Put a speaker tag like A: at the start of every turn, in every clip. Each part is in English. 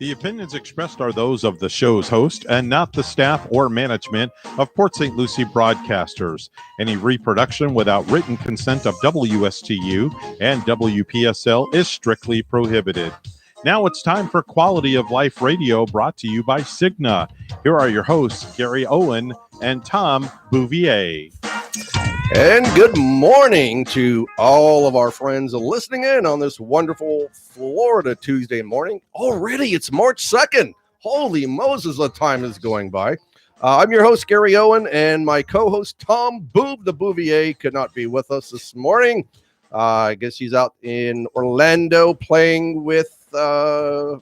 A: The opinions expressed are those of the show's host and not the staff or management of Port St. Lucie Broadcasters. Any reproduction without written consent of WSTU and WPSL is strictly prohibited. Now it's time for Quality of Life Radio, brought to you by Cigna. Here are your hosts, Gary Owen and Tom Bouvier.
B: And good morning to all of our friends listening in on this wonderful Florida Tuesday morning. Already, it's March 2nd. Holy Moses, the time is going by. I'm your host, Gary Owen, and my co-host, Tom Boob, the Bouvier, could not be with us this morning. I guess he's out in Orlando playing with the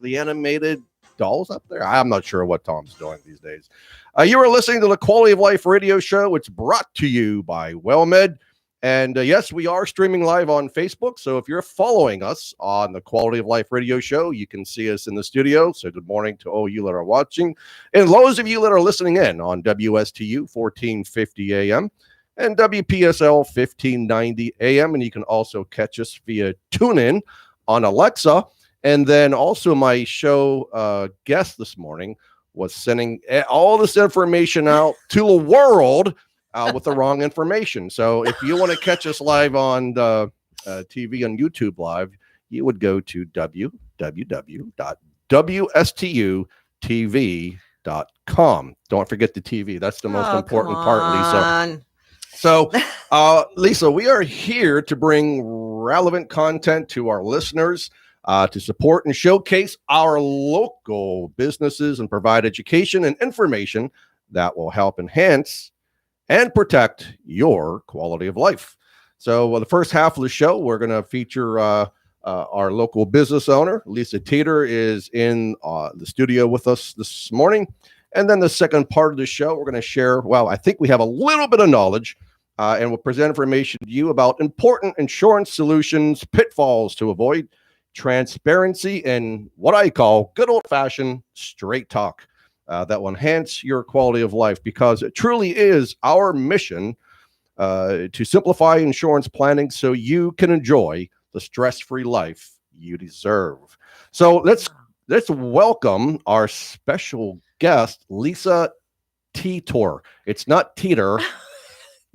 B: animated dolls up there. I'm not sure what Tom's doing these days. You are listening to the Quality of Life radio show. It's brought to you by WellMed. And yes, we are streaming live on Facebook. So if you're following us on the Quality of Life radio show, you can see us in the studio. So good morning to all you that are watching. And those of you that are listening in on WSTU 1450 AM and WPSL 1590 AM. And you can also catch us via TuneIn on Alexa. And then also my show guest this morning was sending all this information out to the world with the wrong information. So if you want to catch us live on the TV on YouTube Live, you would go to www.wstutv.com. Don't forget the TV. That's the most important part, Lisa. So, Lisa, we are here to bring relevant content to our listeners, to support and showcase our local businesses and provide education and information that will help enhance and protect your quality of life. So the first half of the show, we're going to feature our local business owner. Lisa Teeter is in the studio with us this morning. And then the second part of the show, we're going to share, well, I think we have a little bit of knowledge and we'll present information to you about important insurance solutions, pitfalls to avoid, transparency, and what I call good old-fashioned straight talk that will enhance your quality of life, because it truly is our mission to simplify insurance planning so you can enjoy the stress-free life you deserve. So let's welcome our special guest, Lisa Teeter. It's not Teeter,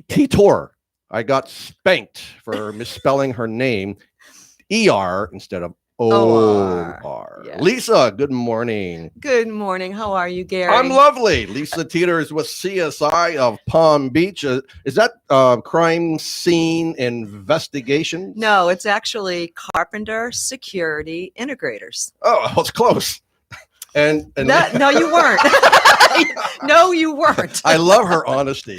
B: Teeter. I got spanked for misspelling her name. ER instead of OR. Yes. Lisa, good morning.
C: Good morning. How are you, Gary?
B: I'm lovely. Lisa Teeter is with CSI of Palm Beach. Is that crime scene investigation?
C: No, it's actually Carpenter Security Integrators.
B: Oh, it's close. And
C: no, you weren't. No, you weren't.
B: I love her honesty.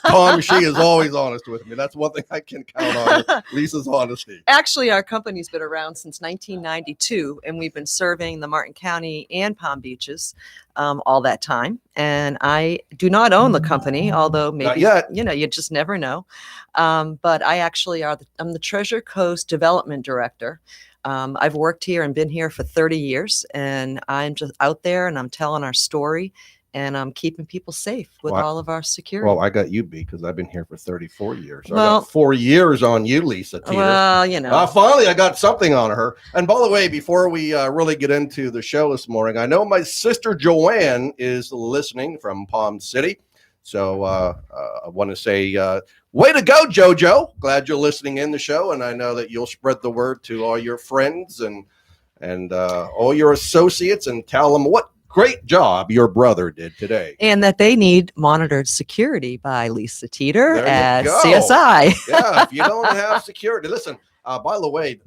B: Tom, she is always honest with me. That's one thing I can count on, Lisa's honesty.
C: Actually, our company's been around since 1992, and we've been serving the Martin County and Palm Beaches all that time. And I do not own the company, although maybe, you just never know. But I actually I'm the Treasure Coast Development Director. I've worked here and been here for 30 years, and I'm just out there and I'm telling our story, and I'm keeping people safe with all of our security.
B: Well, I got you beat because I've been here for 34 years. Well, I got 4 years on you, Lisa Teeter.
C: Well,
B: finally, I got something on her. And by the way, before we really get into the show this morning, I know my sister Joanne is listening from Palm City. So I want to say, way to go, JoJo. Glad you're listening in the show. And I know that you'll spread the word to all your friends and all your associates and tell them what great job your brother did today.
C: And that they need monitored security by Lisa Teeter at CSI.
B: Yeah, if you don't have security, listen. By the way,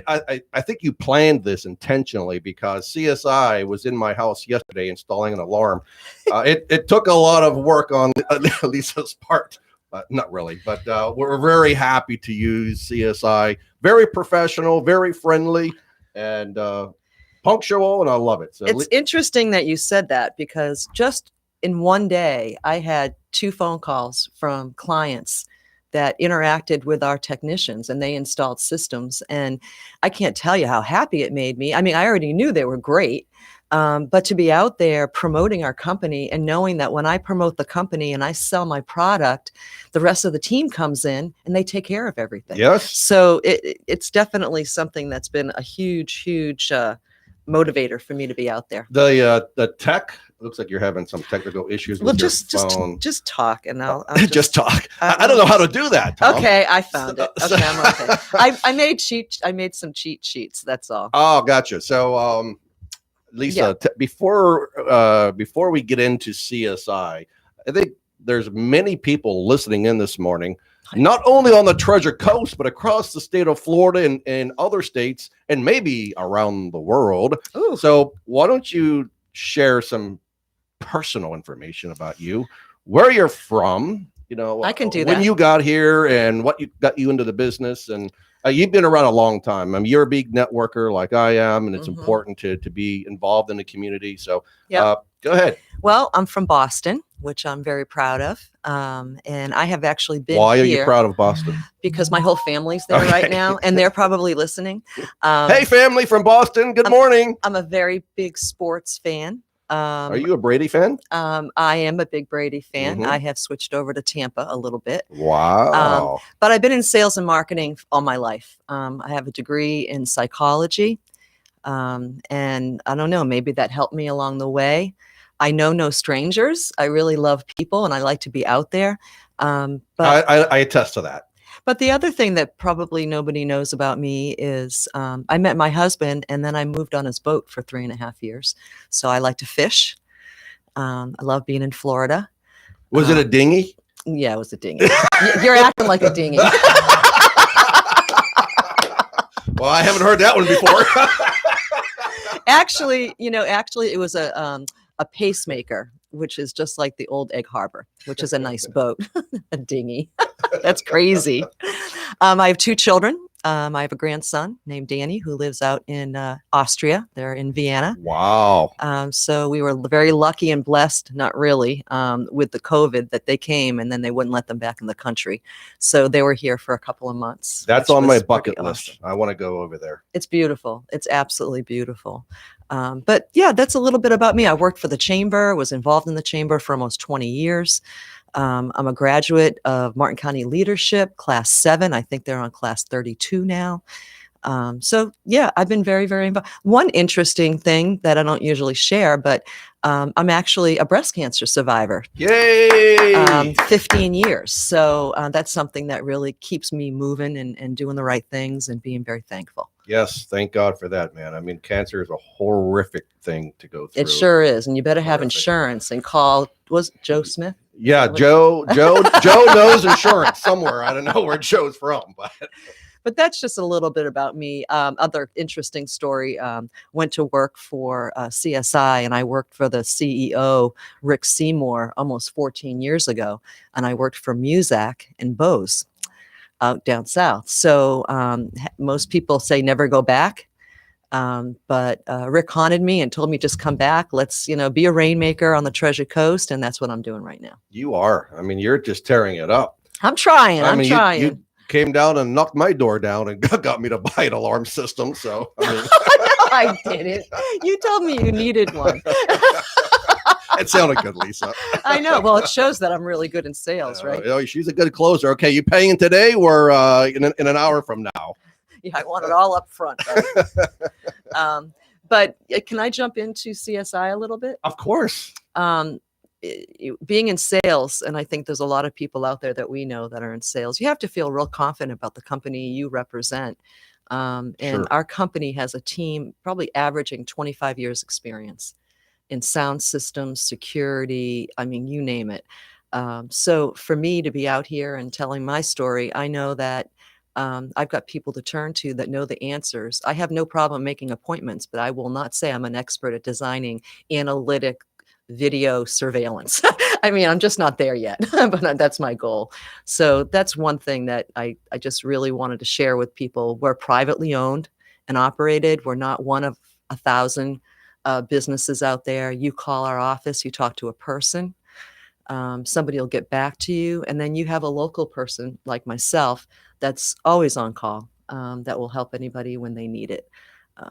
B: I think you planned this intentionally, because CSI was in my house yesterday installing an alarm. It took a lot of work on Lisa's part. Not really, but we're very happy to use CSI. Very professional, very friendly, and punctual, and I love it. So
C: it's interesting that you said that, because just in one day, I had 2 phone calls from clients that interacted with our technicians, and they installed systems. And I can't tell you how happy it made me. I mean, I already knew they were great, but to be out there promoting our company and knowing that when I promote the company and I sell my product, the rest of the team comes in and they take care of everything.
B: Yes.
C: So it's definitely something that's been a huge motivator for me to be out there.
B: The tech looks like you're having some technical issues with your phone.
C: Just talk, and I'll
B: just talk. I don't know how to do that, Tom.
C: Okay, I found it. Okay, I'm okay. I made some cheat sheets. That's all.
B: Oh, gotcha. So, Lisa, before we get into CSI, I think there's many people listening in this morning, not only on the Treasure Coast, but across the state of Florida and other states, and maybe around the world.
C: Ooh.
B: So why don't you share some personal information about you, where you're from,
C: I can do
B: when
C: that.
B: you got here and what got you into the business. And you've been around a long time. I mean, you're a big networker like I am, and it's important to be involved in the community. So go ahead.
C: Well, I'm from Boston, which I'm very proud of. And I have actually been
B: Why
C: here.
B: are you proud of Boston?
C: Because my whole family's there right now, and they're probably listening.
B: Hey, family from Boston. Good morning.
C: I'm a very big sports fan.
B: Are you a Brady fan?
C: I am a big Brady fan. I have switched over to Tampa a little bit.
B: Wow.
C: But I've been in sales and marketing all my life. I have a degree in psychology. And I don't know, maybe that helped me along the way. I know no strangers. I really love people, and I like to be out there. But
B: I attest to that.
C: But the other thing that probably nobody knows about me is I met my husband, and then I moved on his boat for 3.5 years. So I like to fish. I love being in Florida.
B: Was it a dinghy?
C: Yeah, it was a dinghy. You're acting like a dinghy.
B: Well, I haven't heard that one before.
C: Actually, it was a pacemaker, which is just like the old Egg Harbor, which is a nice boat, a dinghy. That's crazy. I have 2 children. I have a grandson named Danny who lives out in Austria. They're in Vienna.
B: Wow.
C: So we were very lucky and blessed, not really, with the COVID that they came and then they wouldn't let them back in the country. So they were here for a couple of months.
B: That's on my bucket list. I want to go over there.
C: It's beautiful. It's absolutely beautiful. But yeah, that's a little bit about me. I worked for the chamber, was involved in the chamber for almost 20 years. I'm a graduate of Martin County Leadership, Class 7. I think they're on Class 32 now. So yeah, I've been very, very involved. One interesting thing that I don't usually share, but I'm actually a breast cancer survivor.
B: Yay!
C: 15 years. So that's something that really keeps me moving and doing the right things and being very thankful.
B: Yes, thank God for that, man. I mean, cancer is a horrific thing to go through.
C: It sure is. And you better have insurance and call, was it Joe Smith?
B: Yeah, Joe knows insurance somewhere. I don't know where Joe's from,
C: but that's just a little bit about me. Other interesting story, went to work for CSI, and I worked for the CEO, Rick Seymour, almost 14 years ago. And I worked for Muzak in Bose out down south. So most people say never go back. But Rick haunted me and told me just come back. Let's, be a rainmaker on the Treasure Coast. And that's what I'm doing right now.
B: You are. I mean, you're just tearing it up.
C: I'm trying. I'm trying.
B: You came down and knocked my door down and got me to buy an alarm system. So I mean.
C: No, I didn't. You told me you needed one.
B: It sounded good, Lisa.
C: I know. Well, it shows that I'm really good in sales, right?
B: She's a good closer. Okay, you paying today or in an hour from now?
C: Yeah, I want it all up front. But can I jump into CSI a little bit?
B: Of course.
C: Being in sales, and I think there's a lot of people out there that we know that are in sales, you have to feel real confident about the company you represent. And
B: Sure.
C: Our company has a team probably averaging 25 years experience in sound systems, security, I mean, you name it. So for me to be out here and telling my story, I know that I've got people to turn to that know the answers. I have no problem making appointments, but I will not say I'm an expert at designing analytic video surveillance. I mean, I'm just not there yet, but that's my goal. So that's one thing that I just really wanted to share with people. We're privately owned and operated. We're not one of 1,000 businesses out there. You call our office, you talk to a person, somebody will get back to you. And then you have a local person like myself that's always on call, that will help anybody when they need it.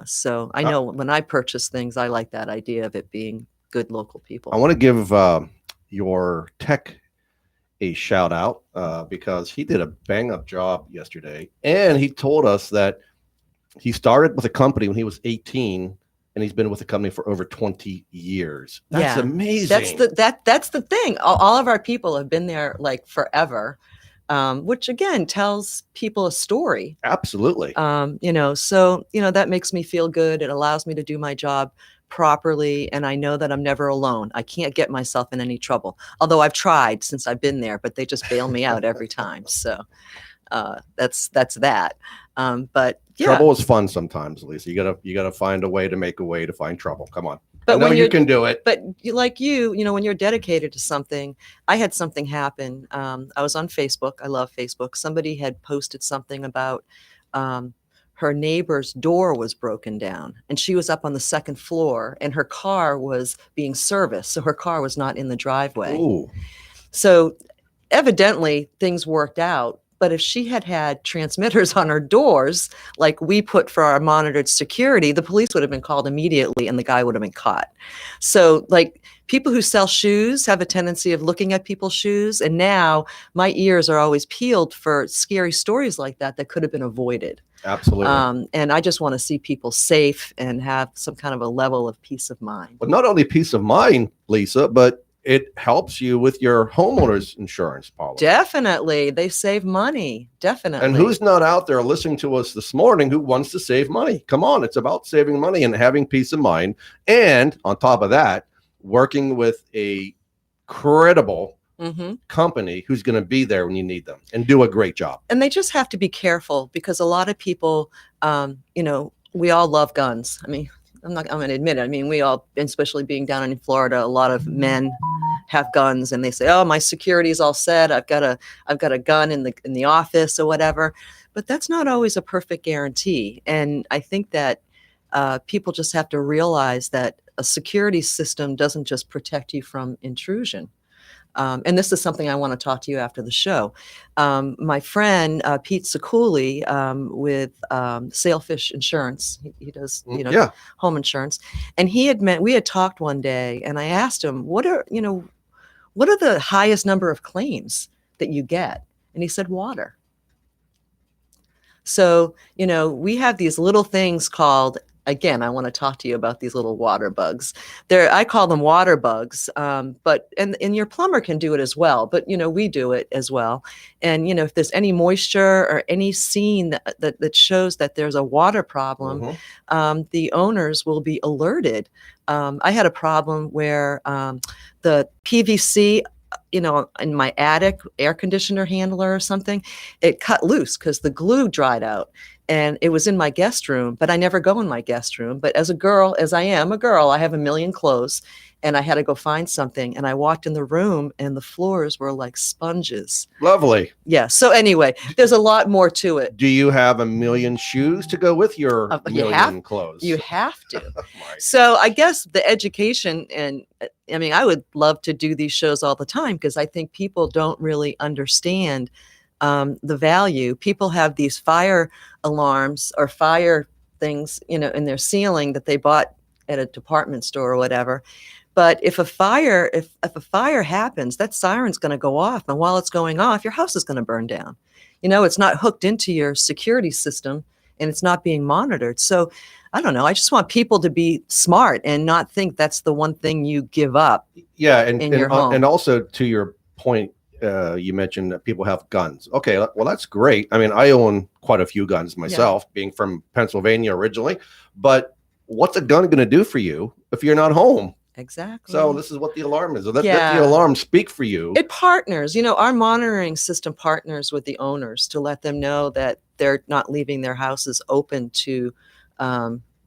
C: So I know when I purchase things, I like that idea of it being good local people.
B: I want to give your tech a shout out because he did a bang up job yesterday. And he told us that he started with a company when he was 18 and he's been with the company for over 20 years. That's amazing.
C: That's the thing. All of our people have been there like forever, which again tells people a story.
B: Absolutely.
C: So that makes me feel good. It allows me to do my job properly, and I know that I'm never alone. I can't get myself in any trouble, although I've tried since I've been there, but they just bail me out every time. So that's that. But yeah.
B: Trouble is fun sometimes, Lisa. You gotta find a way to find trouble. Come on.
C: But
B: I know you can do it.
C: But when you're dedicated to something, I had something happen. I was on Facebook. I love Facebook. Somebody had posted something about her neighbor's door was broken down, and she was up on the second floor, and her car was being serviced, so her car was not in the driveway.
B: Ooh.
C: So evidently things worked out. But if she had transmitters on her doors, like we put for our monitored security, the police would have been called immediately and the guy would have been caught. So like people who sell shoes have a tendency of looking at people's shoes. And now my ears are always peeled for scary stories like that could have been avoided.
B: Absolutely.
C: And I just want to see people safe and have some kind of a level of peace of mind.
B: But not only peace of mind, Lisa, but it helps you with your homeowner's insurance policy.
C: Definitely. They save money. Definitely.
B: And who's not out there listening to us this morning who wants to save money? Come on. It's about saving money and having peace of mind. And on top of that, working with a credible company who's going to be there when you need them and do a great job.
C: And they just have to be careful because a lot of people, we all love guns. I mean, I'm going to admit it. I mean, we all, especially being down in Florida, a lot of men have guns and they say, oh, my security is all set. I've got a gun in the office or whatever, but that's not always a perfect guarantee. And I think that people just have to realize that a security system doesn't just protect you from intrusion. And this is something I want to talk to you after the show. My friend, Pete Siculi, with Sailfish Insurance, he does, home insurance. And we had talked one day and I asked him, what are the highest number of claims that you get? And he said, water. So, we have these little things called, again, I want to talk to you about these little water bugs. I call them water bugs, but your plumber can do it as well. But we do it as well. And if there's any moisture or any scene that shows that there's a water problem, the owners will be alerted. I had a problem where the PVC, in my attic air conditioner handler or something, it cut loose because the glue dried out. And it was in my guest room, but I never go in my guest room. But as I am a girl, I have a million clothes and I had to go find something. And I walked in the room and the floors were like sponges.
B: Lovely.
C: Yeah. So anyway, there's a lot more to it.
B: Do you have a million shoes to go with your million clothes?
C: You have to. So I guess the education I would love to do these shows all the time because I think people don't really understand the value. People have these fire alarms or fire things, in their ceiling that they bought at a department store or whatever. But if a fire happens, that siren's going to go off. And while it's going off, your house is going to burn down. It's not hooked into your security system and it's not being monitored. So I don't know. I just want people to be smart and not think that's the one thing you give up.
B: Yeah.
C: In your home.
B: And also to your point, you mentioned that people have guns. Okay, well, that's great. I mean, I own quite a few guns myself, being from Pennsylvania originally. But what's a gun going to do for you if you're not home?
C: Exactly.
B: So this is what the alarm is. Let the alarm speak for you.
C: It partners. Our monitoring system partners with the owners to let them know that they're not leaving their houses open to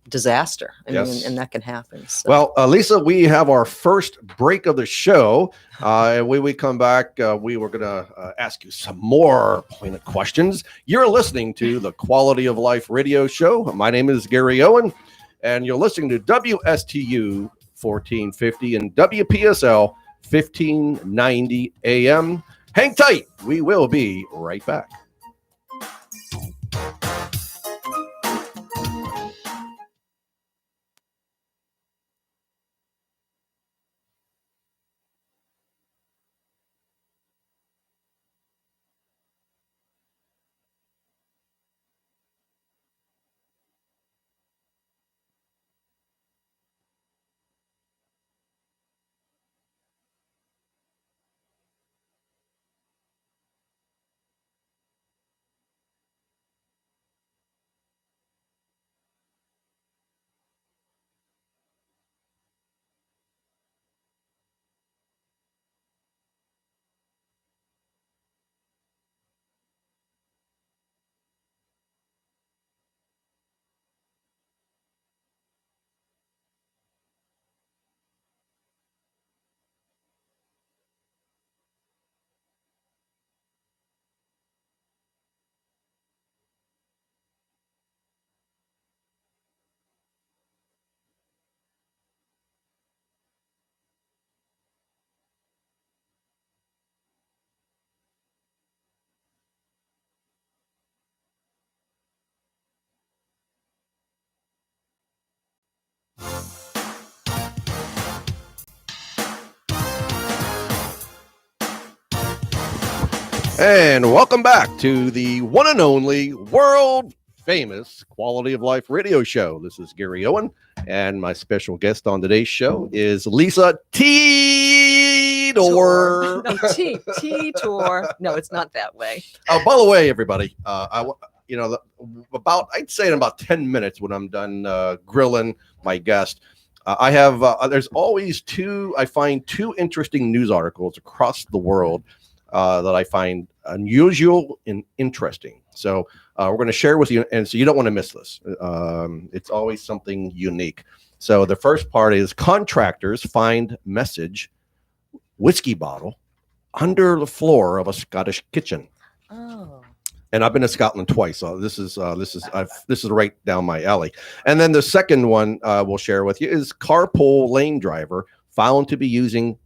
C: disaster. I mean, and that can happen. So.
B: Well, Lisa, we have our first break of the show. When we come back, we were going to ask you some more pointed questions. You're listening to the Quality of Life radio show. My name is Gary Owen, and you're listening to WSTU 1450 and WPSL 1590 AM. Hang tight. We will be right back. And welcome back to the one and only world famous Quality of Life radio show. This is Gary Owen, and my special guest on today's show is Lisa T. Tor.
C: No, T Tor. No, it's not that way.
B: Oh, by the way, everybody, I'd say in about 10 minutes when I'm done grilling my guest, I have there's always I find two interesting news articles across the world that I find unusual and interesting. So we're going to share with you, and so you don't want to miss this. It's always something unique. So the first part is contractors find message whiskey bottle under the floor of a Scottish kitchen.
C: Oh.
B: And I've been to Scotland twice, so this is right down my alley. And then the second one we'll share with you is carpool lane driver found to be using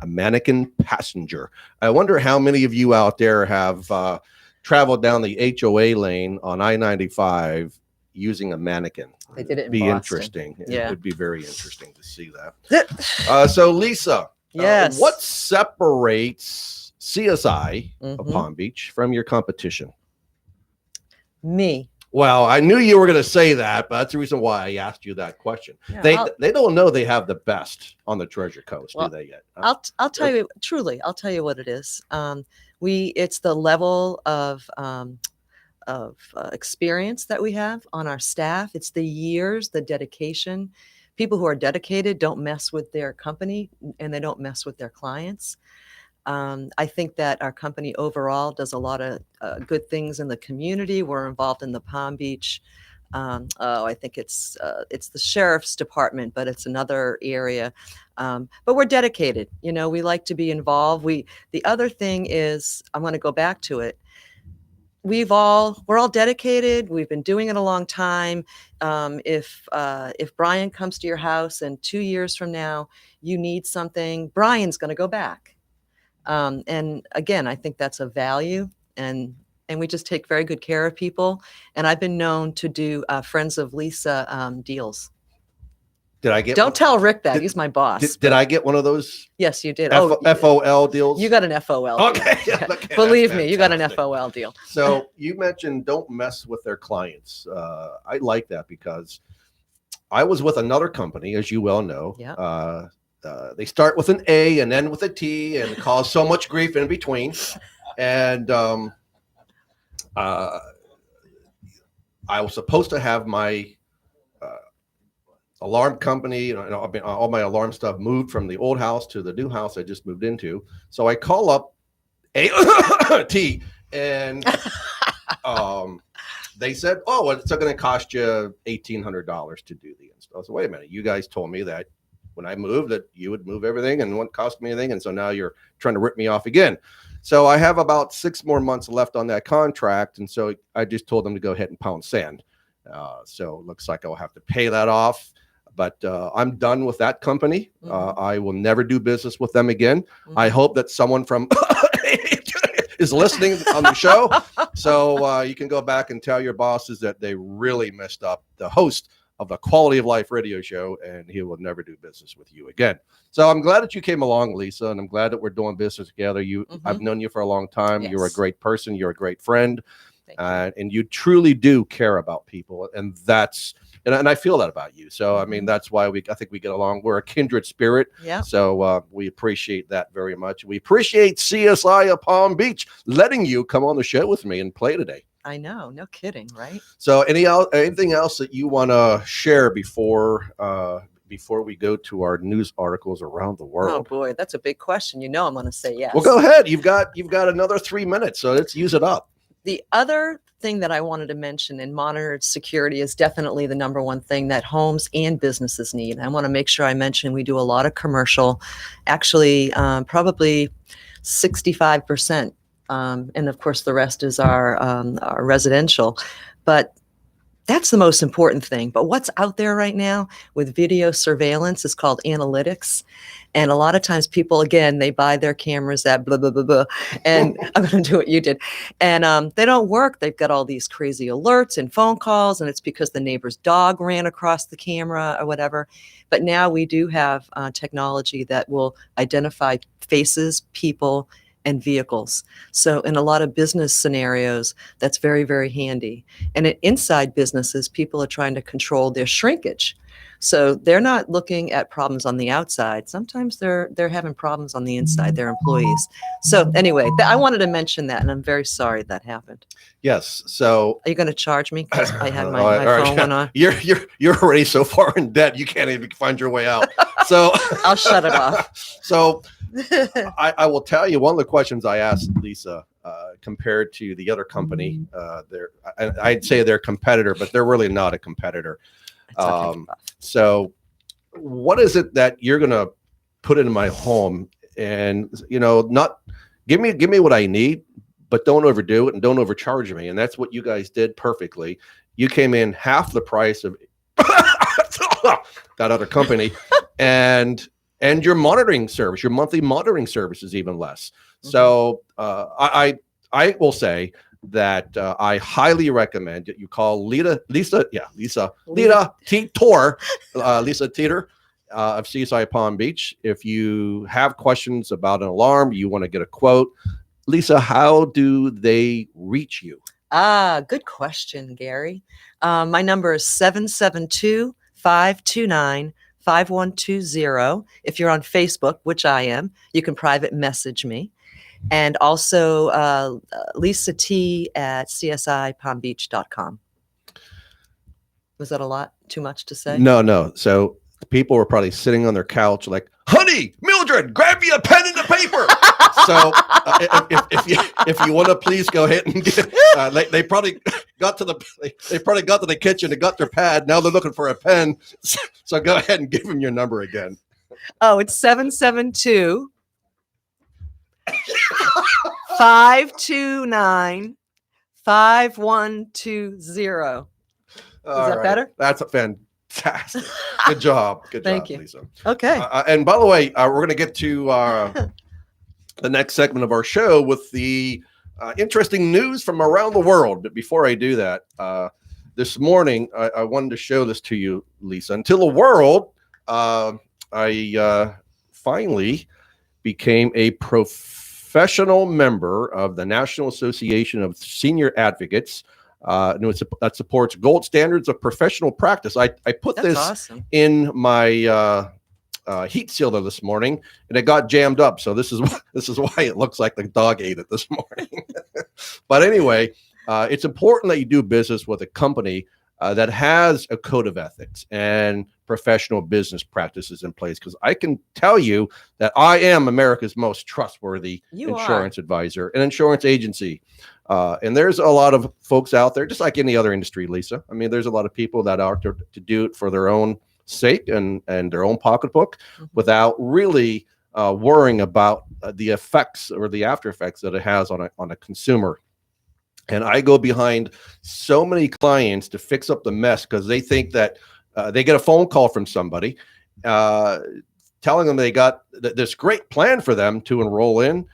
B: a mannequin passenger. I wonder how many of you out there have traveled down the HOA lane on I-95 using a mannequin.
C: They did it in
B: be
C: Boston.
B: Interesting.
C: Yeah.
B: It would be very interesting to see that. So Lisa,
C: yes.
B: What separates CSI of
C: Mhm.
B: Palm Beach from your competition?
C: Me.
B: Well, I knew you were going to say that, but that's the reason why I asked you that question.
C: Yeah,
B: They don't know they have the best on the Treasure Coast,
C: Well,
B: do they yet?
C: I'll tell you truly. I'll tell you what it is. It's the level of experience that we have on our staff. It's the years, the dedication. People who are dedicated don't mess with their company, and they don't mess with their clients. I think that our company overall does a lot of good things in the community. We're involved in the Palm Beach. I think it's the sheriff's department, but it's another area. But we're dedicated. We like to be involved. The other thing is, I'm going to go back to it. We're all dedicated. We've been doing it a long time. If Brian comes to your house and 2 years from now you need something, Brian's going to go back. And again, I think that's a value, and we just take very good care of people. And I've been known to do Friends of Lisa deals.
B: Did I get?
C: Don't tell Rick that. He's my boss.
B: Did I get one of those?
C: Yes, you did.
B: FOL deals?
C: You got an FOL.
B: Okay.
C: Deal.
B: Okay,
C: Believe me, you got an FOL deal.
B: So you mentioned don't mess with their clients. I like that because I was with another company, as you well know.
C: Yeah.
B: They start with an A and end with a T and cause so much grief in between. And I was supposed to have my alarm company, all my alarm stuff moved from the old house to the new house I just moved into. So I call up A-T and they said, oh, well, it's going to cost you $1,800 to do the install. So wait a minute, you guys told me that when I moved that you would move everything and it wouldn't cost me anything. And so now you're trying to rip me off again. So I have about 6 more months left on that contract. And so I just told them to go ahead and pound sand. So it looks like I'll have to pay that off. But I'm done with that company.
C: Mm-hmm.
B: I will never do business with them again.
C: Mm-hmm.
B: I hope that someone from is listening on the show. So you can go back and tell your bosses that they really messed up the host of the Quality of Life radio show, and he will never do business with you again. So I'm glad that you came along, Lisa, and I'm glad that we're doing business together. I've known you for a long time. Yes. You're a great person. You're a great friend. And you truly do care about people. And that's, and I feel that about you. So, I mean, that's why I think we get along. We're a kindred spirit.
C: Yeah.
B: So we appreciate that very much. We appreciate CSI of Palm Beach letting you come on the show with me and play today.
C: I know. No kidding. Right.
B: So anything else that you want to share before we go to our news articles around the world?
C: Oh boy, that's a big question. I'm going to say yes.
B: Well, go ahead. You've got another 3 minutes, so let's use it up.
C: The other thing that I wanted to mention in monitored security is definitely the number one thing that homes and businesses need. I want to make sure I mention we do a lot of commercial, actually probably 65%. And of course, the rest is our residential. But that's the most important thing. But what's out there right now with video surveillance is called analytics. And a lot of times people, again, they buy their cameras at blah, blah, blah, blah. And I'm going to do what you did. And they don't work. They've got all these crazy alerts and phone calls. And it's because the neighbor's dog ran across the camera or whatever. But now we do have technology that will identify faces, people, and vehicles. So in a lot of business scenarios, that's very, very handy. And inside businesses, people are trying to control their shrinkage. So they're not looking at problems on the outside. Sometimes they're having problems on the inside, their employees. So anyway, I wanted to mention that, and I'm very sorry that happened.
B: Yes. So
C: are you going to charge me because I had my phone went on?
B: You're already so far in debt you can't even find your way out. So
C: I'll shut it off.
B: So I will tell you, one of the questions I asked Lisa, compared to the other company, I'd say they're a competitor, but they're really not a competitor. So what is it that you're going to put into my home, and, not give me what I need, but don't overdo it and don't overcharge me. And that's what you guys did perfectly. You came in half the price of that other company, and your monitoring service, your monthly monitoring service is even less. Mm-hmm. So I will say that I highly recommend that you call Lisa Teeter of Seaside Palm Beach. If you have questions about an alarm, you want to get a quote, Lisa, how do they reach you?
C: Good question, Gary. My number is 772-529-5120. If you're on Facebook, which I am, you can private message me. And also Lisa T at csipalmbeach.com. Was that a lot? Too much to say?
B: No. So people were probably sitting on their couch like, honey, Mildred, grab me a pen and a paper. So if you want to please go ahead and get, they probably got to the kitchen and got their pad. Now they're looking for a pen. So go ahead and give them your number again.
C: Oh, it's 772 529 5120. Is that better?
B: That's a fantastic. Good job.
C: Thank you,
B: Lisa.
C: Okay.
B: And by the way, we're going to get to the next segment of our show with the interesting news from around the world. But before I do that, this morning I wanted to show this to you, Lisa. Until the world, I finally became a professional member of the National Association of Senior Advocates. That supports gold standards of professional practice. I put
C: That's
B: this
C: awesome.
B: in my heat sealer this morning, and it got jammed up. So this is why it looks like the dog ate it this morning. But anyway, it's important that you do business with a company that has a code of ethics and professional business practices in place, because I can tell you that I am America's most trustworthy insurance advisor and insurance agency. And there's a lot of folks out there, just like any other industry, Lisa. I mean, there's a lot of people that are to do it for their own sake and their own pocketbook, mm-hmm. without really worrying about the effects or the after effects that it has on a consumer. And I go behind so many clients to fix up the mess because they think that they get a phone call from somebody telling them they got this great plan for them to enroll in.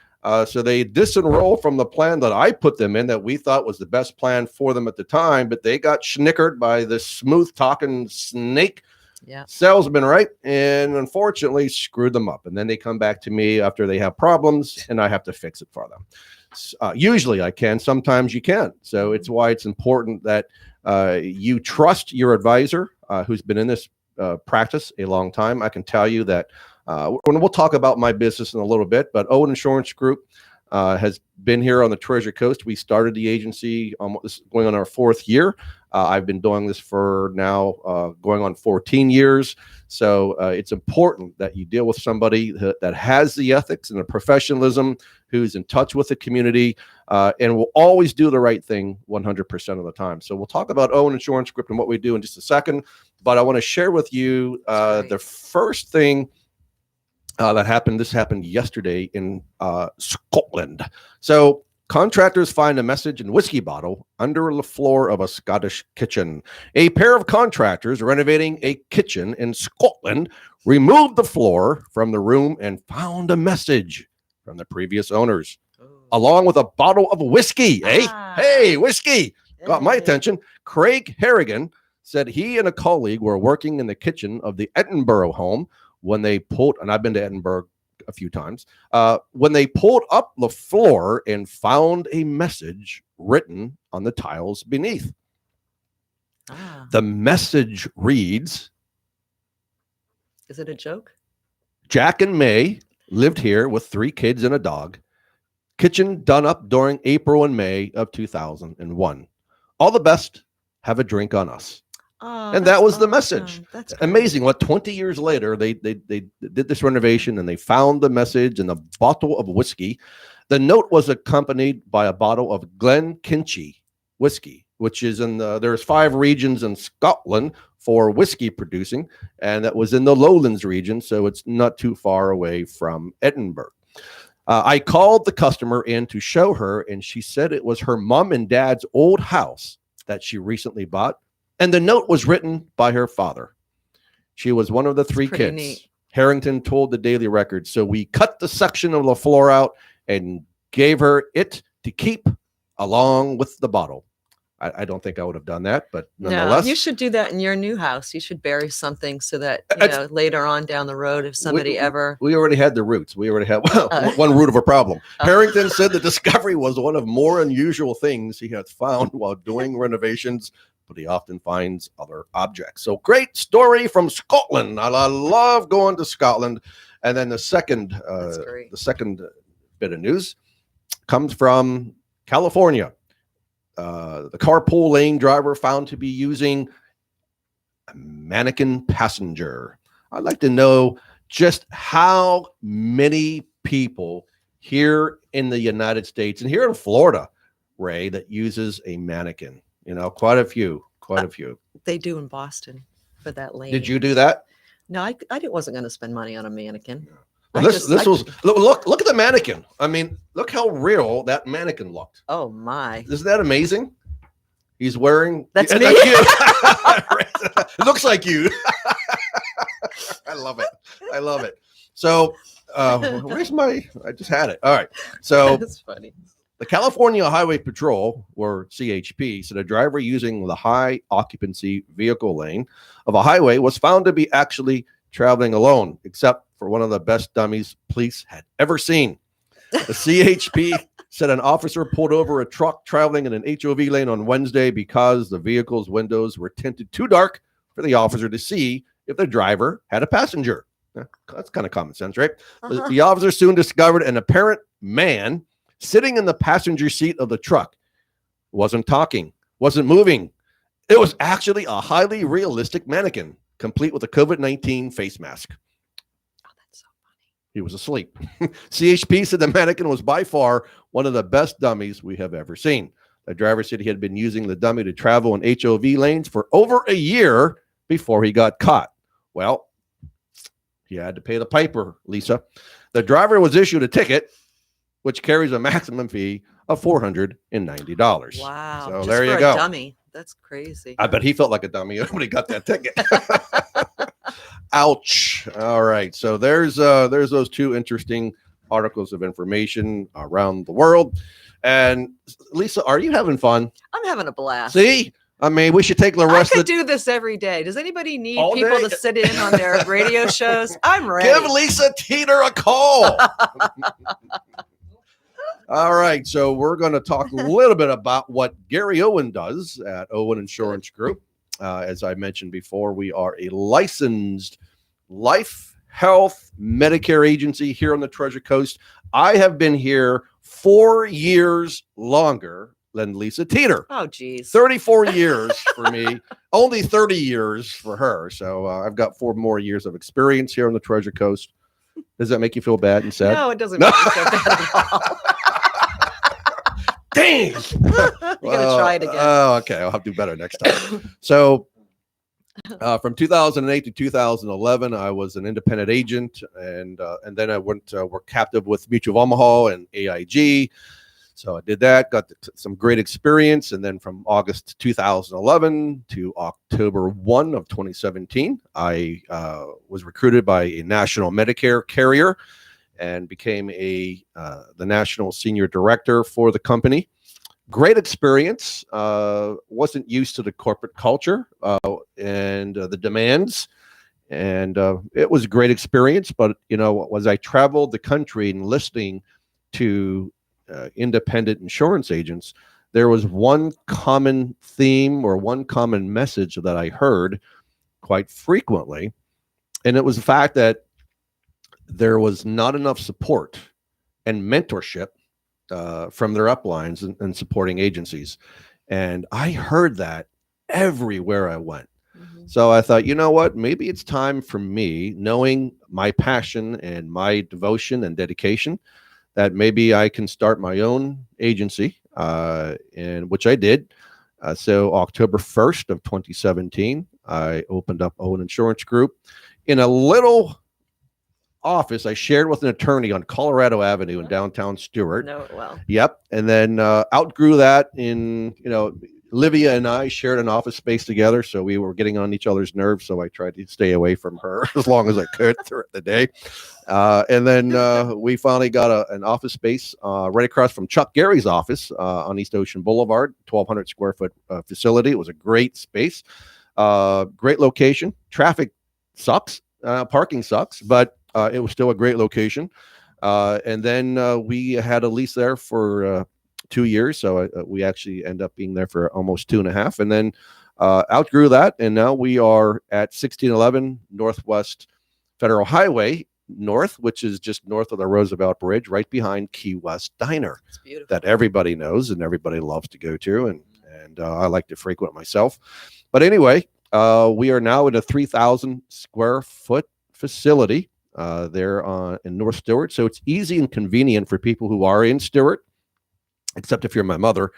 B: So they disenroll from the plan that I put them in that we thought was the best plan for them at the time, but they got schnickered by this smooth talking snake salesman, right? And unfortunately screwed them up. And then they come back to me after they have problems and I have to fix it for them. Usually I can, sometimes you can't. So it's why it's important that you trust your advisor who's been in this practice a long time. I can tell you that we'll talk about my business in a little bit, but Owen Insurance Group has been here on the Treasure Coast. We started the agency going on our 4th year. I've been doing this for now going on 14 years. So it's important that you deal with somebody that has the ethics and the professionalism, who's in touch with the community, and will always do the right thing 100% of the time. So we'll talk about Owen Insurance Group and what we do in just a second. But I want to share with you the first thing that happened. This happened yesterday in Scotland. So contractors find a message in whiskey bottle under the floor of a Scottish kitchen. A pair of contractors renovating a kitchen in Scotland removed the floor from the room and found a message from the previous owners, along with a bottle of whiskey. Hey, whiskey got my attention. Craig Harrigan said he and a colleague were working in the kitchen of the Edinburgh home when they pulled, and I've been to Edinburgh a few times, when they pulled up the floor and found a message written on the tiles beneath. The message reads,
C: is it a joke?
B: Jack and May lived here with 3 kids and a dog. Kitchen done up during April and May of 2001. All the best. Have a drink on us.
C: Oh,
B: and that was the message.
C: That's
B: amazing. What 20 years later, they did this renovation and they found the message in a bottle of whiskey. The note was accompanied by a bottle of Glenkinchie whiskey, which is there's 5 regions in Scotland for whiskey producing, and that was in the Lowlands region, so it's not too far away from Edinburgh. I called the customer in to show her, and she said it was her mom and dad's old house that she recently bought, and the note was written by her father. She was one of the 3 kids.
C: Neat.
B: Harrington told the Daily Record. So we cut the section of the floor out and gave her it to keep along with the bottle. I don't think I would have done that, but nonetheless.
C: No, you should do that in your new house. You should bury something so that later on down the road, if somebody ever.
B: We already had the roots. We already had one root of a problem. Harrington said the discovery was one of more unusual things he has found while doing renovations, but he often finds other objects. So great story from Scotland. I love going to Scotland. And then the second bit of news comes from California. The carpool lane driver found to be using a mannequin passenger. I'd like to know just how many people here in the United States and here in Florida, Ray, that uses a mannequin. Quite a few.
C: They do in Boston for that lane.
B: Did you do that?
C: No, I wasn't going to spend money on a mannequin.
B: Well, look at the mannequin. I mean, look how real that mannequin looked.
C: Oh my!
B: Isn't that amazing? He's wearing.
C: That's me.
B: It looks like you. I love it. So, where's my? I just had it. All right. So
C: that's funny.
B: The California Highway Patrol, or CHP, said a driver using the high occupancy vehicle lane of a highway was found to be actually traveling alone, except for one of the best dummies police had ever seen. The CHP said an officer pulled over a truck traveling in an HOV lane on Wednesday because the vehicle's windows were tinted too dark for the officer to see if the driver had a passenger. That's kind of common sense, right? The officer soon discovered an apparent man sitting in the passenger seat of the truck. Wasn't talking, wasn't moving. It was actually a highly realistic mannequin, complete with a COVID-19 face mask.
C: Oh, that's so funny.
B: He was asleep. CHP said the mannequin was by far one of the best dummies we have ever seen. The driver said he had been using the dummy to travel in HOV lanes for over a year before he got caught. Well, he had to pay the piper, Lisa. The driver was issued a ticket, which carries a maximum fee of $490.
C: Wow.
B: So
C: just
B: there
C: for
B: you go.
C: A dummy. That's crazy.
B: I bet he felt like a dummy when he got that ticket. Ouch. All right. So there's those 2 interesting articles of information around the world. And Lisa, are you having fun?
C: I'm having a blast.
B: See? I mean, we should take the rest
C: I could do this every day. Does anybody need
B: All
C: people
B: day?
C: to sit in on their radio shows? I'm ready.
B: Give Lisa Teeter a call. All right, so we're going to talk a little bit about what Gary Owen does at Owen Insurance Group. As I mentioned before, we are a licensed life, health, Medicare agency here on the Treasure Coast. I have been here 4 years longer than Lisa Teeter.
C: Oh, geez.
B: 34 years for me, only 30 years for her. So I've got 4 more years of experience here on the Treasure Coast. Does that make you feel bad and sad?
C: No, it doesn't make me feel bad at all.
B: Dang.
C: You're going to try it again.
B: Oh, okay. I'll have to do better next time. So from 2008 to 2011, I was an independent agent. And then I went to work captive with Mutual of Omaha and AIG. So I did that, got some great experience. And then from August 2011 to October 1 of 2017, I was recruited by a national Medicare carrier and became the national senior director for the company. Great experience. Wasn't used to the corporate culture and the demands. And it was a great experience. But, as I traveled the country and listening to independent insurance agents, there was one common theme or one common message that I heard quite frequently. And it was the fact that there was not enough support and mentorship from their uplines and supporting agencies. And I heard that everywhere I went. So I thought, you know what, maybe it's time for me, knowing my passion and my devotion and dedication, that maybe I can start my own agency, and which I did. So October 1st of 2017, I opened up Owen Insurance Group in a little office I shared with an attorney on Colorado Avenue in downtown Stuart.
C: Know it well.
B: Yep. And then outgrew that in, Livia and I shared an office space together, so we were getting on each other's nerves. So I tried to stay away from her as long as I could throughout the day. And then we finally got an office space right across from Chuck Gary's office on East Ocean Boulevard, 1,200 square foot facility. It was a great space, great location. Traffic sucks, parking sucks, but it was still a great location. And then we had a lease there for 2 years. So we actually end up being there for almost 2.5. And then outgrew that. And now we are at 1611 Northwest Federal Highway North, which is just north of the Roosevelt Bridge, right behind Key West Diner.
C: It's beautiful.
B: That everybody knows and everybody loves to go to. And I like to frequent myself. But anyway, we are now in a 3,000 square foot facility there in North Stuart. So it's easy and convenient for people who are in Stuart, except if you're my mother.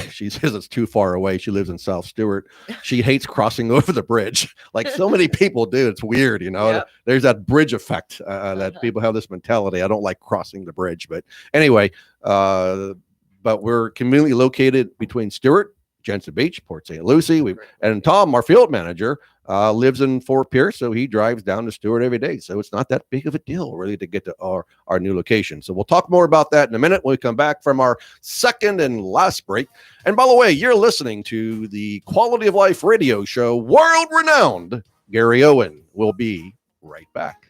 B: She says it's too far away. She lives in South Stuart. She hates crossing over the bridge, like so many people do. It's weird, Yep. There's that bridge effect that people have this mentality. I don't like crossing the bridge. But anyway, but we're conveniently located between Stuart, Jensen Beach, Port St. Lucie. And Tom, our field manager, lives in Fort Pierce, so he drives down to Stuart every day. So it's not that big of a deal, really, to get to our new location. So we'll talk more about that in a minute when we come back from our second and last break. And by the way, you're listening to the Quality of Life radio show, world-renowned Gary Owen. We'll be right back.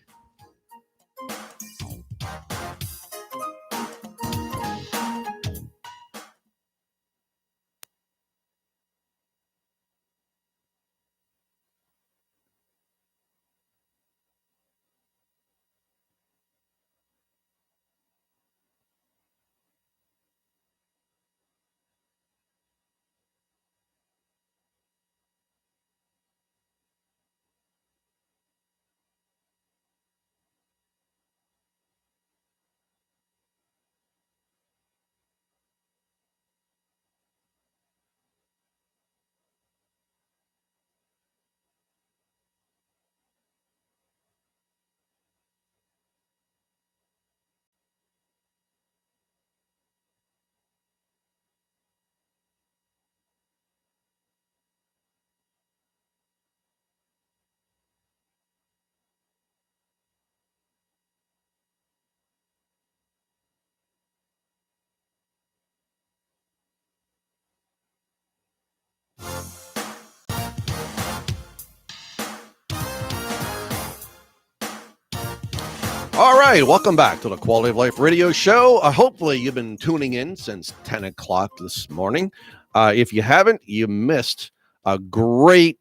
B: All right, welcome back to the Quality of Life radio show. Hopefully you've been tuning in since 10 o'clock this morning. If you haven't, you missed a great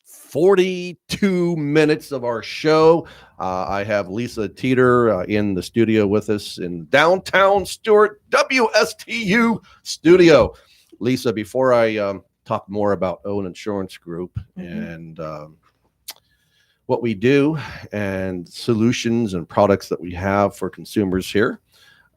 B: 42 minutes of our show. I have Lisa Teeter in the studio with us in downtown Stuart, WSTU studio. Lisa, before I talk more about Owen Insurance Group and what we do and solutions and products that we have for consumers here,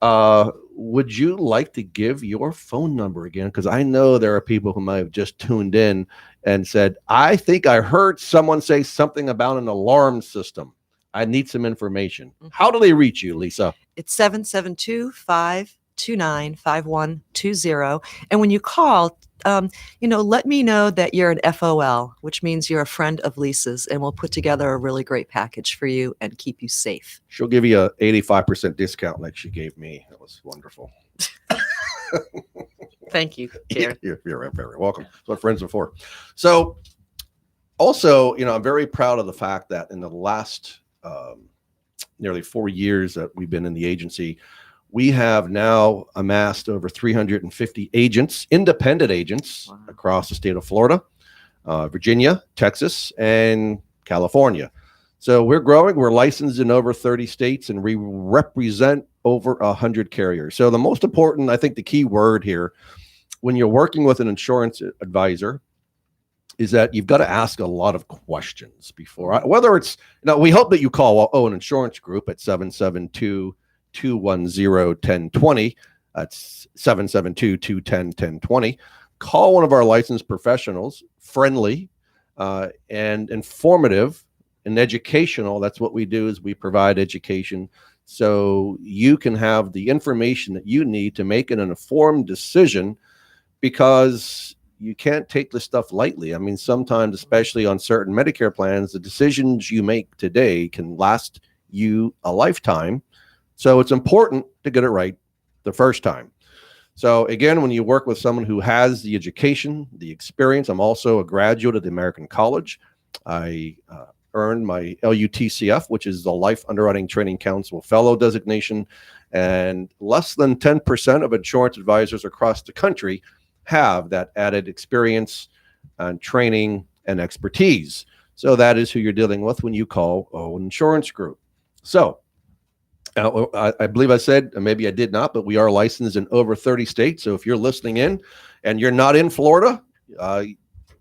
B: would you like to give your phone number again? Because I know there are people who might have just tuned in and said, I think I heard someone say something about an alarm system. I need some information. How do they reach you, Lisa?
C: It's 772-529-5120. And when you call, let me know that you're an FOL, which means you're a friend of Lisa's, and we'll put together a really great package for you and keep you safe.
B: She'll give you a 85% discount like she gave me. That was wonderful.
C: Thank you, Karen.
B: You're very welcome. That's what friends are for. So Also, I'm very proud of the fact that in the last nearly 4 years that we've been in the agency, we have now amassed over 350 agents, independent agents across the state of Florida, Virginia, Texas, and California. So we're growing. We're licensed in over 30 states, and we represent over 100 carriers. So the most important, I think the key word here, when you're working with an insurance advisor, is that you've got to ask a lot of questions before, whether it's, we hope that you call Owen Insurance Group at 772-210-1020. That's 772-210-1020. Call one of our licensed professionals, friendly and informative and educational. That's what we do, is we provide education so you can have the information that you need to make an informed decision, because you can't take this stuff lightly. I mean, sometimes, especially on certain Medicare plans, the decisions you make today can last you a lifetime. So it's important to get it right the first time. So again, when you work with someone who has the education, the experience, I'm also a graduate of the American College. I earned my LUTCF, which is the Life Underwriting Training Council Fellow designation, and less than 10% of insurance advisors across the country have that added experience and training and expertise. So that is who you're dealing with when you call Owen Insurance Group. So I believe I said, maybe I did not, but we are licensed in over 30 states. So if you're listening in and you're not in Florida,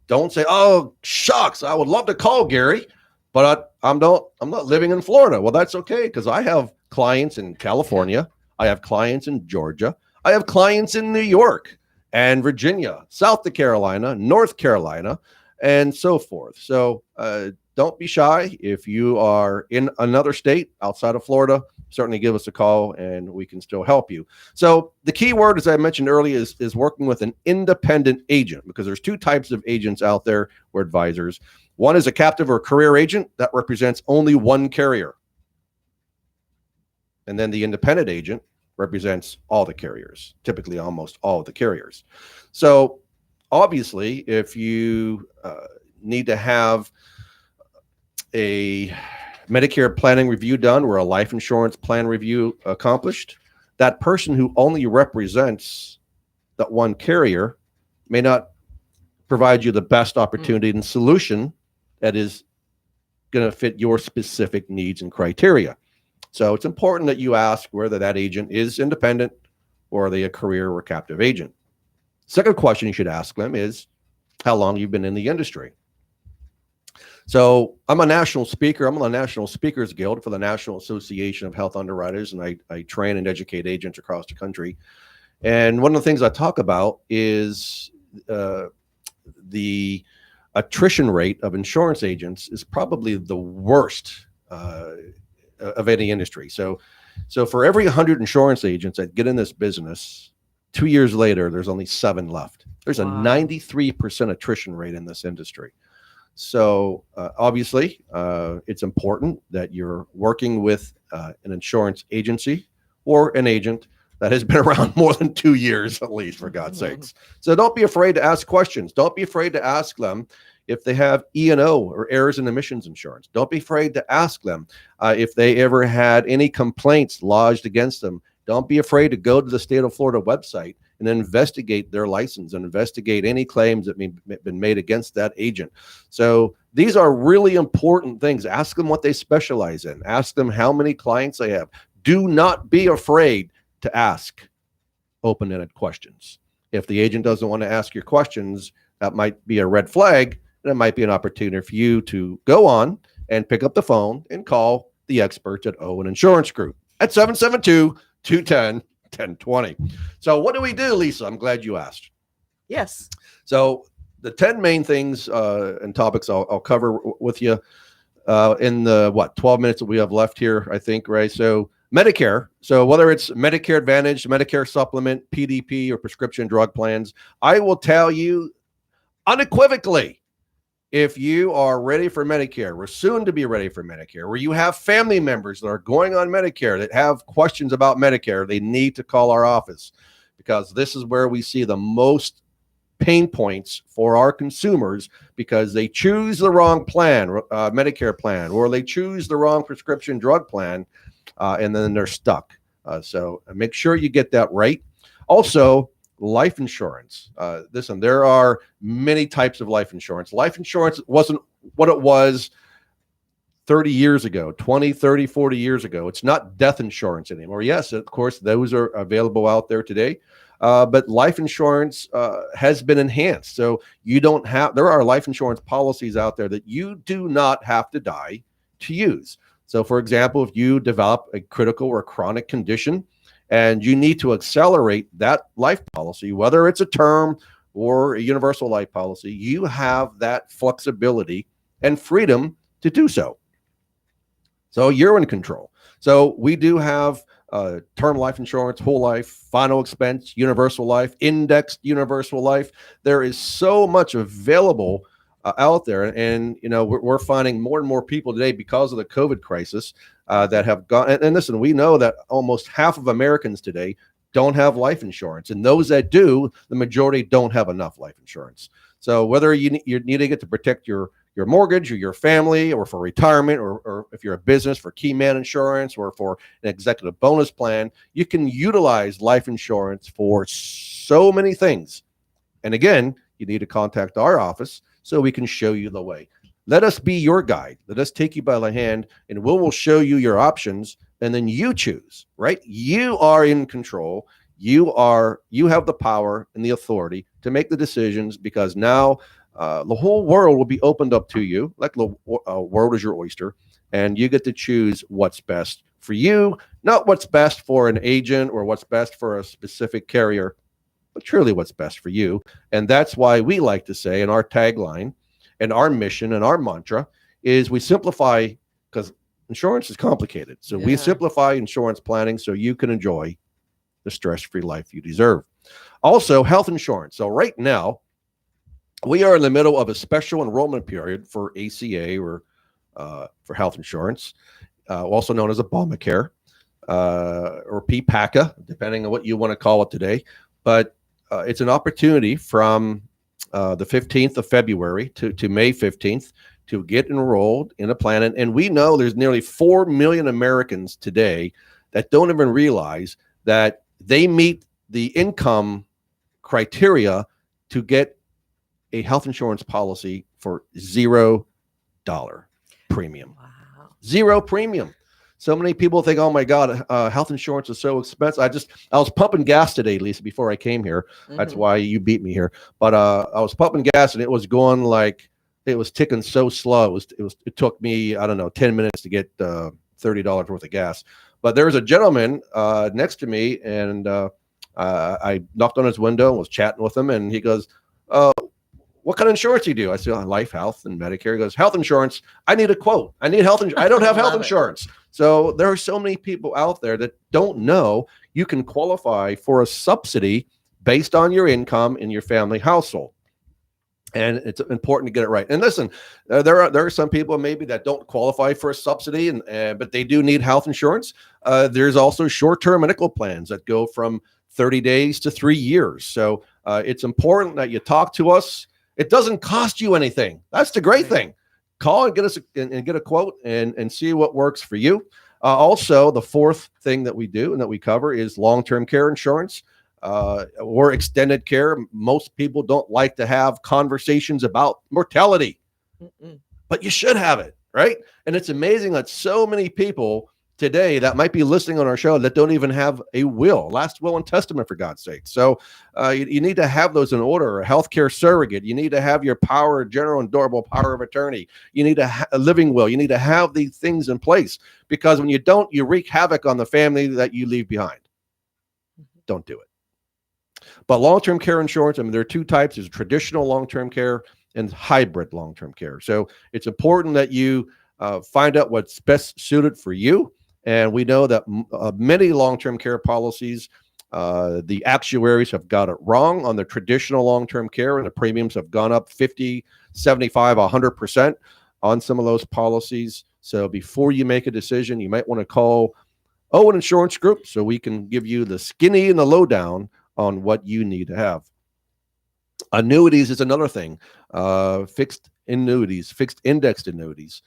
B: don't say, "Oh, shucks, I would love to call Gary, but I'm not living in Florida." Well, that's okay, because I have clients in California, I have clients in Georgia, I have clients in New York and Virginia, South Carolina, North Carolina, and so forth. So don't be shy. If you are in another state outside of Florida, certainly give us a call and we can still help you. So the key word, as I mentioned earlier, is working with an independent agent, because there's two types of agents out there, or advisors. One is a captive or career agent that represents only one carrier. And then the independent agent represents all the carriers, typically almost all of the carriers. So obviously, if you need to have a Medicare planning review done or a life insurance plan review accomplished, that person who only represents that one carrier may not provide you the best opportunity and solution that is going to fit your specific needs and criteria. So it's important that you ask whether that agent is independent or are they a career or captive agent. Second question you should ask them is how long you've been in the industry. So I'm a national speaker. I'm on the National Speakers Guild for the National Association of Health Underwriters, and I train and educate agents across the country. And one of the things I talk about is the attrition rate of insurance agents is probably the worst of any industry. So for every 100 insurance agents that get in this business, 2 years later, there's only 7 left. There's a 93% attrition rate in this industry. So obviously, it's important that you're working with an insurance agency or an agent that has been around more than 2 years, at least, for God's sakes. So don't be afraid to ask questions. Don't be afraid to ask them if they have E&O or errors and omissions insurance. Don't be afraid to ask them if they ever had any complaints lodged against them. Don't be afraid to go to the state of Florida website and investigate their license and investigate any claims that may have been made against that agent. So these are really important things. Ask them what they specialize in. Ask them how many clients they have. Do not be afraid to ask open-ended questions. If the agent doesn't want to ask your questions, that might be a red flag. And it might be an opportunity for you to go on and pick up the phone and call the experts at Owen Insurance Group at 772-210-1020. So what do we do, Lisa? I'm glad you asked.
C: Yes.
B: So the 10 main things and topics I'll cover with you in the 12 minutes that we have left here, I think, Ray. So Medicare. So whether it's Medicare Advantage, Medicare Supplement, PDP, or prescription drug plans, I will tell you unequivocally, if you are ready for Medicare, we're soon to be ready for Medicare, where you have family members that are going on Medicare that have questions about Medicare, they need to call our office, because this is where we see the most pain points for our consumers because they choose the wrong plan, Medicare plan, or they choose the wrong prescription drug plan, and then they're stuck. So make sure you get that right. Also, life insurance. Listen, there are many types of life insurance. Life insurance wasn't what it was 30 years ago, 20, 30, 40 years ago. It's not death insurance anymore. Yes, of course, those are available out there today. But life insurance has been enhanced. So there are life insurance policies out there that you do not have to die to use. So for example, if you develop a critical or chronic condition and you need to accelerate that life policy, whether it's a term or a universal life policy, you have that flexibility and freedom to do so. So you're in control. So we do have term life insurance, whole life, final expense, universal life, indexed universal life. There is so much available out there. And, we're finding more and more people today because of the COVID crisis that have gone. And listen, we know that almost half of Americans today don't have life insurance. And those that do, the majority don't have enough life insurance. So whether you're needing it to protect your mortgage or your family or for retirement or if you're a business for key man insurance or for an executive bonus plan, you can utilize life insurance for so many things. And again, you need to contact our office so we can show you the way. Let us be your guide. Let us take you by the hand and we will show you your options and then you choose, right? You are in control. You have the power and the authority to make the decisions because now the whole world will be opened up to you, like the world is your oyster, and you get to choose what's best for you, not what's best for an agent or what's best for a specific carrier, but truly what's best for you. And that's why we like to say in our tagline and our mission and our mantra is we simplify, because insurance is complicated. So we simplify insurance planning so you can enjoy the stress-free life you deserve. Also, health insurance. So right now, we are in the middle of a special enrollment period for ACA or for health insurance, also known as Obamacare or PPACA, depending on what you want to call it today. But it's an opportunity from the 15th of February to May 15th to get enrolled in a plan. And we know there's nearly 4 million Americans today that don't even realize that they meet the income criteria to get a health insurance policy for $0 premium.
C: Wow.
B: Zero premium. So many people think, oh my God, health insurance is so expensive. I was pumping gas today, Lisa, before I came here. That's why you beat me here. But I was pumping gas and it was going like, it was ticking so slow. It took me, I don't know, 10 minutes to get $30 worth of gas. But there was a gentleman next to me and I knocked on his window and was chatting with him. And he goes, what kind of insurance do you do? I said, life, health, and Medicare. He goes, health insurance. I need a quote. I need health insurance. I don't have health insurance. So there are so many people out there that don't know you can qualify for a subsidy based on your income in your family household. And it's important to get it right. And listen, there are some people maybe that don't qualify for a subsidy, but they do need health insurance. There's also short-term medical plans that go from 30 days to 3 years. So it's important that you talk to us. It doesn't cost you anything. That's the great thing. Call and get us and get a quote and see what works for you. Also, the fourth thing that we do and that we cover is long-term care insurance or extended care. Most people don't like to have conversations about mortality, but you should have it, right? And it's amazing that so many people today that might be listening on our show that don't even have a will, last will and testament, for God's sake. So you need to have those in order. A healthcare surrogate. You need to have your general and durable power of attorney. You need a living will. You need to have these things in place because when you don't, you wreak havoc on the family that you leave behind. Don't do it. But long-term care insurance, I mean, there are two types. There's traditional long-term care and hybrid long-term care. So it's important that you find out what's best suited for you. And we know that many long-term care policies, the actuaries have got it wrong on the traditional long-term care, and the premiums have gone up 50, 75, 100% on some of those policies. So before you make a decision, you might want to call Owen Insurance Group so we can give you the skinny and the lowdown on what you need to have. Annuities is another thing. Fixed annuities, fixed indexed annuities,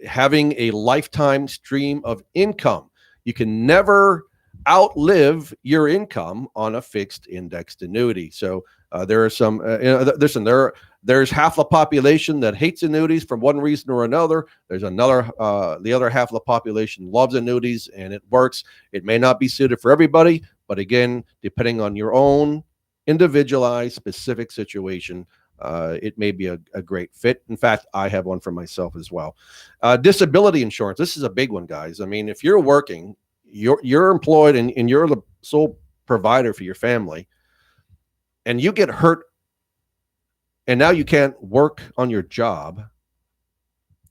B: having a lifetime stream of income. You can never outlive your income on a fixed indexed annuity. So there are some, listen, there's half the population that hates annuities for one reason or another. There's another, the other half of the population loves annuities and it works. It may not be suited for everybody, but again, depending on your own individualized specific situation, it may be a great fit. In fact, I have one for myself as well. Disability insurance. This is a big one, guys. I mean, if you're working, you're employed and you're the sole provider for your family, and you get hurt and now you can't work on your job,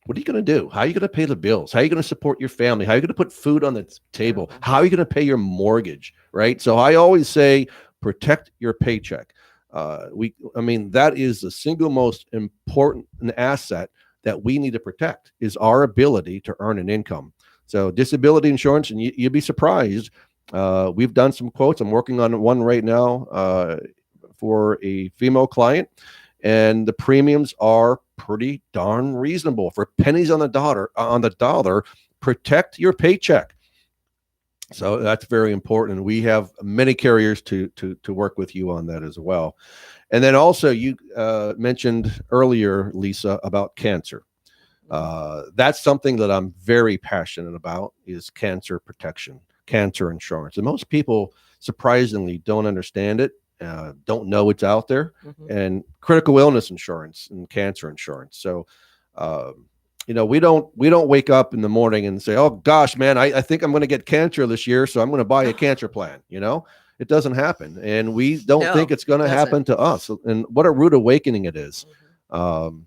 B: what are you going to do? How are you going to pay the bills? How are you going to support your family? How are you going to put food on the table? How are you going to pay your mortgage, right? So I always say, protect your paycheck. That is the single most important asset that we need to protect, is our ability to earn an income. So disability insurance, and you'd be surprised. We've done some quotes. I'm working on one right now for a female client, and the premiums are pretty darn reasonable. For pennies on the dollar, protect your paycheck. So that's very important. We have many carriers to work with you on that as well. And then also you mentioned earlier, Lisa, about cancer. That's something that I'm very passionate about, is cancer protection, cancer insurance. And most people surprisingly don't understand it, don't know it's out there, and critical illness insurance and cancer insurance. So, we don't wake up in the morning and say, oh gosh, man, I think I'm going to get cancer this year, so I'm going to buy a cancer plan. It doesn't happen. And we don't think it's going to happen to us. And what a rude awakening it is. And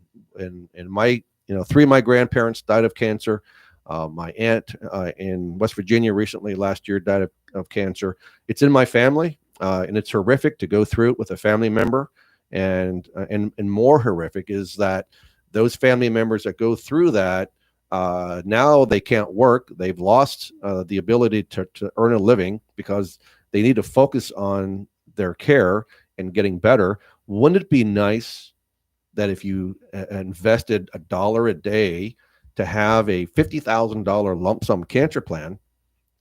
B: my, three of my grandparents died of cancer. My aunt in West Virginia recently last year died of cancer. It's in my family, and it's horrific to go through it with a family member. And more horrific is that those family members that go through that, now they can't work. They've lost the ability to earn a living because they need to focus on their care and getting better. Wouldn't it be nice that if you invested $1 a day to have a $50,000 lump sum cancer plan,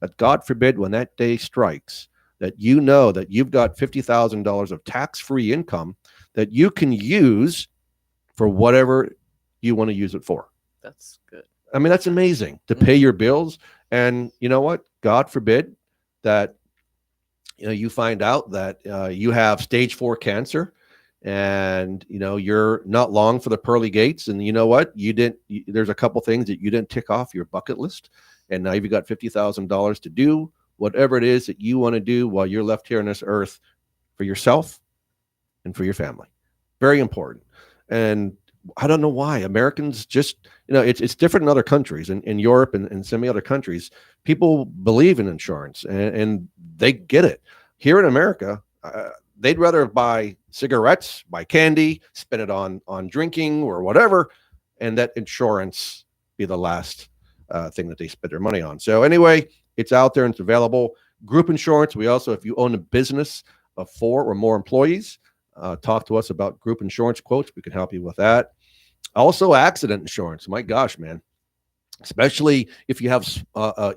B: that God forbid when that day strikes, that you know that you've got $50,000 of tax-free income that you can use for whatever you want to use it for.
C: That's good.
B: I mean, that's amazing to pay your bills. And you know what? God forbid that you find out that you have stage 4 cancer, and you're not long for the pearly gates. And you know what? There's a couple things that you didn't tick off your bucket list, and now you've got $50,000 to do whatever it is that you want to do while you're left here on this earth, for yourself and for your family. Very important. And I don't know why Americans just, it's different in other countries, in Europe and some other countries. People believe in insurance and they get it. Here in America, they'd rather buy cigarettes, buy candy, spend it on drinking or whatever, and that insurance be the last thing that they spend their money on. So anyway, it's out there and it's available. Group insurance. We also, if you own a business of 4 or more employees, talk to us about group insurance quotes. We can help you with that. Also, accident insurance. My gosh, man, especially if you have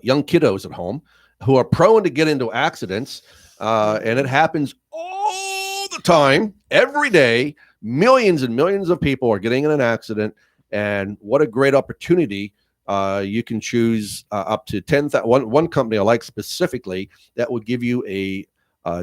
B: young kiddos at home who are prone to get into accidents, and it happens all the time, every day. Millions and millions of people are getting in an accident, and what a great opportunity. You can choose up to 10,000. One company I like specifically that will give you a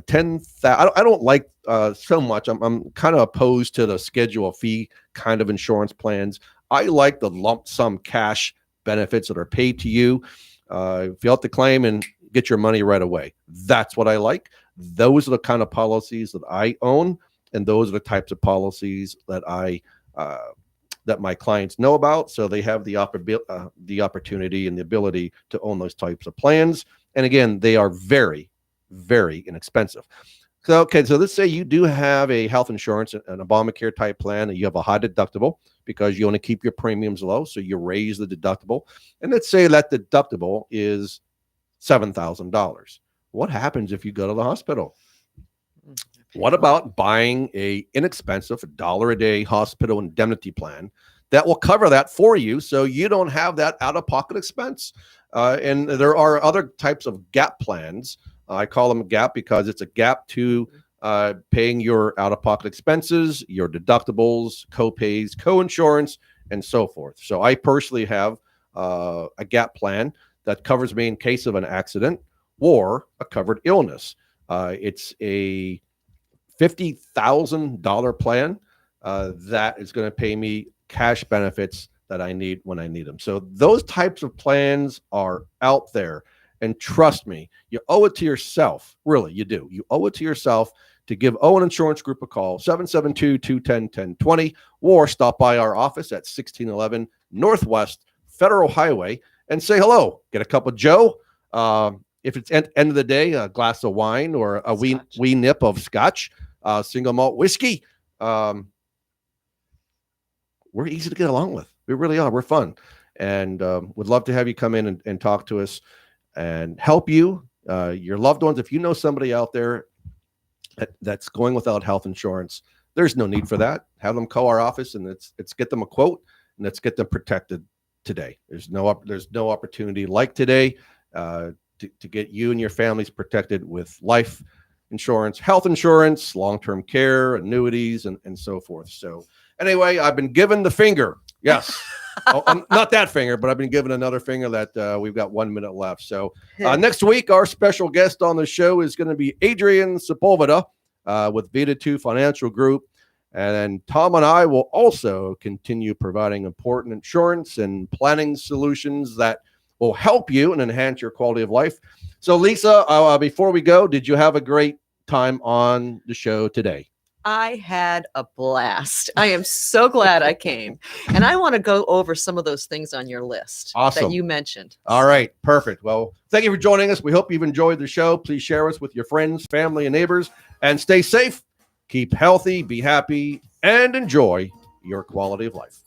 B: 10,000. I don't like so much. I'm kind of opposed to the schedule fee kind of insurance plans. I like the lump sum cash benefits that are paid to you. If you have to claim and get your money right away. That's what I like. Those are the kind of policies that I own, and those are the types of policies that that my clients know about. So they have the opportunity and the ability to own those types of plans. And again, they are very, very inexpensive. So let's say you do have a health insurance, an Obamacare type plan, and you have a high deductible because you want to keep your premiums low. So you raise the deductible. And let's say that deductible is $7,000. What happens if you go to the hospital? What about buying a inexpensive $1 a day hospital indemnity plan that will cover that for you, so you don't have that out-of-pocket expense? And there are other types of gap plans. I call them gap because it's a gap to paying your out-of-pocket expenses, your deductibles, co-pays, co-insurance, and so forth. So I personally have a gap plan that covers me in case of an accident or a covered illness. It's a $50,000 plan that is going to pay me cash benefits that I need when I need them. So those types of plans are out there. And trust me, you owe it to yourself. Really, you do. You owe it to yourself to give Owen Insurance Group a call, 772-210-1020, or stop by our office at 1611 Northwest Federal Highway and say hello. Get a cup of Joe. If it's end of the day, a glass of wine or a wee nip of scotch, single malt whiskey. We're easy to get along with. We really are. We're fun. And would love to have you come in and talk to us and help you, your loved ones. If you know somebody out there that's going without health insurance, there's no need for that. Have them call our office and let's get them a quote and let's get them protected today. There's no opportunity like today to get you and your families protected with life insurance, health insurance, long-term care, annuities, and so forth. So anyway, I've been given the finger. Yes. Not that finger, but I've been given another finger that we've got 1 minute left. So next week, our special guest on the show is going to be Adrian Sepulveda with Vita 2 Financial Group. And then Tom and I will also continue providing important insurance and planning solutions that will help you and enhance your quality of life. So Lisa, before we go, did you have a great time on the show today?
C: I had a blast. I am so glad I came. And I want to go over some of those things on your list that you mentioned.
B: All right. Perfect. Well, thank you for joining us. We hope you've enjoyed the show. Please share us with your friends, family, and neighbors. And stay safe, keep healthy, be happy, and enjoy your quality of life.